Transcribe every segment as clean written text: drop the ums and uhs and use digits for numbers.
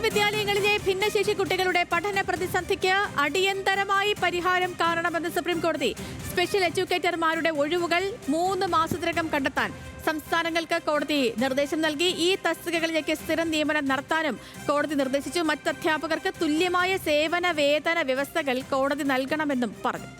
പൊതുവിദ്യാലയങ്ങളിലെ ഭിന്നശേഷി കുട്ടികളുടെ പഠന പ്രതിസന്ധിക്ക് അടിയന്തരമായി പരിഹാരം കാണണമെന്ന് സുപ്രീം കോടതി. സ്പെഷ്യൽ എഡ്യൂക്കേറ്റർമാരുടെ ഒഴിവുകൾ 3 മാസത്തിനകം കണ്ടെത്താൻ സംസ്ഥാനങ്ങൾക്ക് കോടതി നിർദ്ദേശം നൽകി. ഈ തസ്തികകളിലേക്ക് സ്ഥിരം നിയമനം നടത്താനും കോടതി നിർദ്ദേശിച്ചു. മറ്റ് അധ്യാപകർക്ക് തുല്യമായ സേവന വേതന വ്യവസ്ഥകൾ കോടതി നൽകണമെന്നും പറഞ്ഞു.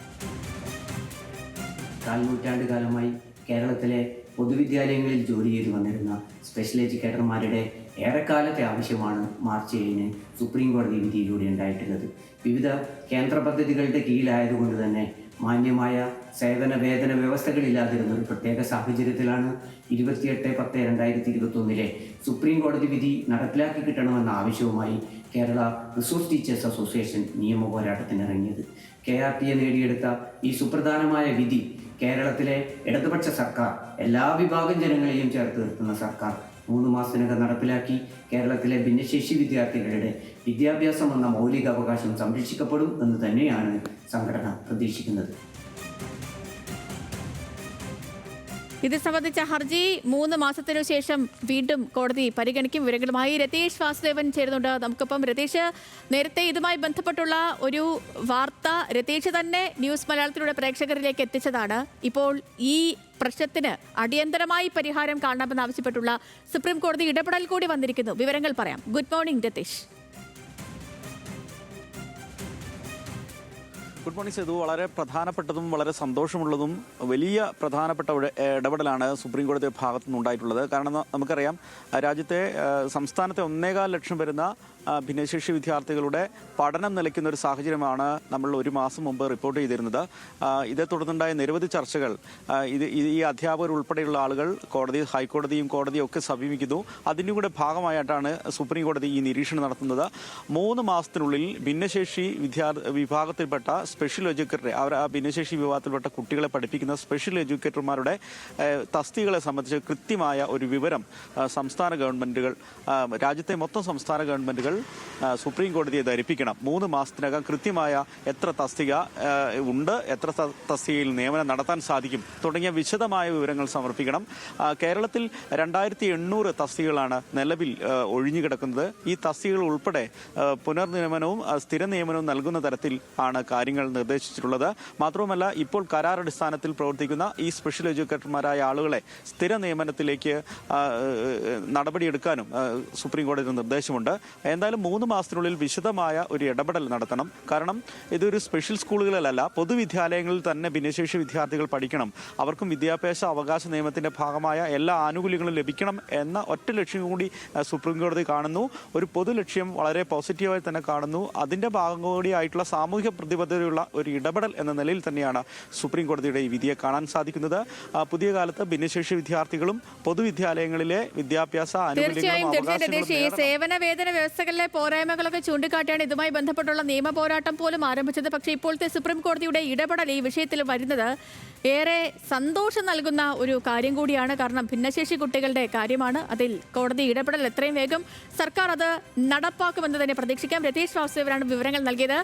കാലമായി കേരളത്തിലെ പൊതുവിദ്യാലയങ്ങളിൽ ജോലി ചെയ്തു വന്നിരുന്ന സ്പെഷ്യൽ എഡ്യൂക്കേറ്റർമാരുടെ ഏറെക്കാലത്തെ ആവശ്യമാണ് മാർച്ച് 7 സുപ്രീം കോടതി വിധിയിലൂടെ ഉണ്ടായിട്ടുള്ളത്. വിവിധ കേന്ദ്ര പദ്ധതികളുടെ കീഴിലായതുകൊണ്ട് തന്നെ മാന്യമായ സേവന വേതന വ്യവസ്ഥകളില്ലാതിരുന്ന ഒരു പ്രത്യേക സാഹചര്യത്തിലാണ് 28/10/2021 സുപ്രീം കോടതി വിധി നടപ്പിലാക്കി കിട്ടണമെന്ന ആവശ്യവുമായി കേരള റിസോഴ്സ് ടീച്ചേഴ്സ് അസോസിയേഷൻ നിയമ പോരാട്ടത്തിനിറങ്ങിയത്. KRTA നേടിയെടുത്ത ഈ സുപ്രധാനമായ വിധി കേരളത്തിലെ ഇടതുപക്ഷ സർക്കാർ, എല്ലാ വിഭാഗം ജനങ്ങളെയും ചേർത്ത് നിർത്തുന്ന സർക്കാർ 3 മാസത്തിനകം നടപ്പിലാക്കി കേരളത്തിലെ ഭിന്നശേഷി വിദ്യാർത്ഥികളുടെ വിദ്യാഭ്യാസം എന്ന മൗലിക അവകാശം സംരക്ഷിക്കപ്പെടും എന്ന് തന്നെയാണ് സംഘടന പ്രതീക്ഷിക്കുന്നത്. ഇത് സംബന്ധിച്ച ഹർജി 3 മാസത്തിനു ശേഷം വീണ്ടും കോടതി പരിഗണിക്കും. വിവരങ്ങളുമായി രതീഷ് വാസുദേവൻ ചേരുന്നുണ്ട്. നമുക്കിപ്പം രതീഷ്, നേരത്തെ ഇതുമായി ബന്ധപ്പെട്ടുള്ള ഒരു വാർത്ത രതീഷ് തന്നെ ന്യൂസ് മലയാളത്തിലൂടെ പ്രേക്ഷകരിലേക്ക് എത്തിച്ചതാണ്. ഇപ്പോൾ ഈ പ്രശ്നത്തിന് അടിയന്തരമായി പരിഹാരം കാണണമെന്നാവശ്യപ്പെട്ടുള്ള സുപ്രീം കോടതി ഇടപെടൽ കൂടി വന്നിരിക്കുന്നു. വിവരങ്ങൾ പറയാം. Good morning Ratheesh. Good morning Sethu. വളരെ പ്രധാനപ്പെട്ടതും വളരെ സന്തോഷമുള്ളതും വലിയ പ്രധാനപ്പെട്ട ഇടപെടലാണ് സുപ്രീം കോടതി ഭാഗത്തു നിന്നുണ്ടായിട്ടുള്ളത്. കാരണം നമുക്കറിയാം, രാജ്യത്തെ സംസ്ഥാനത്തെ 1.25 ലക്ഷം വരുന്ന ഭിന്നശേഷി വിദ്യാർത്ഥികളുടെ പഠനം നിലയ്ക്കുന്ന ഒരു സാഹചര്യമാണ് നമ്മൾ 1 മാസം മുമ്പ് റിപ്പോർട്ട് ചെയ്തിരുന്നത്. ഇതേ തുടർന്നുണ്ടായ നിരവധി ചർച്ചകൾ ഈ അധ്യാപകർ ഉൾപ്പെടെയുള്ള ആളുകൾ ഹൈക്കോടതിയും കോടതിയും ഒക്കെ സമീപിക്കുന്നു. അതിൻ്റെ കൂടെ ഭാഗമായിട്ടാണ് സുപ്രീം കോടതി ഈ നിരീക്ഷണം നടത്തുന്നത്. 3 മാസത്തിനുള്ളിൽ ഭിന്നശേഷി വിഭാഗത്തിൽപ്പെട്ട സ്പെഷ്യൽ എഡ്യൂക്കേറ്ററെ, ആ ഭിന്നശേഷി വിഭാഗത്തിൽപ്പെട്ട കുട്ടികളെ പഠിപ്പിക്കുന്ന സ്പെഷ്യൽ എഡ്യൂക്കേറ്റർമാരുടെ തസ്തികകളെ സംബന്ധിച്ച് കൃത്യമായ ഒരു വിവരം സംസ്ഥാന ഗവൺമെൻറ്റുകൾ, രാജ്യത്തെ മൊത്തം സംസ്ഥാന ഗവൺമെൻറ്റുകൾ സുപ്രീം കോടതിയെ ധരിപ്പിക്കണം. 3 മാസത്തിനകം കൃത്യമായ എത്ര തസ്തിക ഉണ്ട്, എത്ര തസ്തികയിൽ നിയമനം നടത്താൻ സാധിക്കും തുടങ്ങിയ വിശദമായ വിവരങ്ങൾ സമർപ്പിക്കണം. കേരളത്തിൽ 2800 തസ്തികകളാണ് നിലവിൽ ഒഴിഞ്ഞുകിടക്കുന്നത്. ഈ തസ്തികകൾ ഉൾപ്പെടെ പുനർനിയമനവും സ്ഥിര നിയമനവും നൽകുന്ന തരത്തിൽ ആണ് കാര്യങ്ങൾ നിർദ്ദേശിച്ചിട്ടുള്ളത്. മാത്രവുമല്ല, ഇപ്പോൾ കരാറടിസ്ഥാനത്തിൽ പ്രവർത്തിക്കുന്ന ഈ സ്പെഷ്യൽ എഡ്യൂക്കേറ്റർമാരായ ആളുകളെ സ്ഥിര നിയമനത്തിലേക്ക് നടപടിയെടുക്കാനും സുപ്രീം കോടതി നിർദ്ദേശമുണ്ട്. എന്തായാലും 3 മാസത്തിനുള്ളിൽ വിശദമായ ഒരു ഇടപെടൽ നടത്തണം. കാരണം ഇതൊരു സ്പെഷ്യൽ സ്കൂളുകളിലല്ല, പൊതുവിദ്യാലയങ്ങളിൽ തന്നെ ഭിന്നശേഷി വിദ്യാർത്ഥികൾ പഠിക്കണം, അവർക്കും വിദ്യാഭ്യാസ അവകാശ നിയമത്തിന്റെ ഭാഗമായ എല്ലാ ആനുകൂല്യങ്ങളും ലഭിക്കണം എന്ന ഒറ്റ ലക്ഷ്യം കൂടി സുപ്രീം കോടതി കാണുന്നു. ഒരു പൊതു ലക്ഷ്യം വളരെ പോസിറ്റീവായി തന്നെ കാണുന്നു. അതിന്റെ ഭാഗം കൂടിയായിട്ടുള്ള സാമൂഹ്യ പ്രതിബദ്ധതയുള്ള ഒരു ഇടപെടൽ എന്ന നിലയിൽ തന്നെയാണ് സുപ്രീം കോടതിയുടെ ഈ വിധിയെ കാണാൻ സാധിക്കുന്നത്. പുതിയ കാലത്ത് ഭിന്നശേഷി വിദ്യാർത്ഥികളും പൊതുവിദ്യാലയങ്ങളിലെ വിദ്യാഭ്യാസ ആനുകൂല്യങ്ങളും സേവന വേതന വ്യവസ്ഥകളിലെ പോരായ്മകളൊക്കെ ചൂണ്ടിക്കാട്ടിയാണ് ഇതുമായി ബന്ധപ്പെട്ടുള്ള നിയമ പോരാട്ടം പോലും ആരംഭിച്ചത്. പക്ഷേ ഇപ്പോഴത്തെ സുപ്രീം കോടതിയുടെ ഇടപെടൽ ഈ വിഷയത്തിൽ വരുന്നത് ഏറെ സന്തോഷം നൽകുന്ന ഒരു കാര്യം കൂടിയാണ്. കാരണം ഭിന്നശേഷി കുട്ടികളുടെ കാര്യമാണ്. അതിൽ കോടതി ഇടപെടൽ എത്രയും വേഗം സർക്കാർ അത് നടപ്പാക്കുമെന്ന് തന്നെ പ്രതീക്ഷിക്കാം. രതീഷ് വാസുദേവനാണ് വിവരങ്ങൾ നൽകിയത്.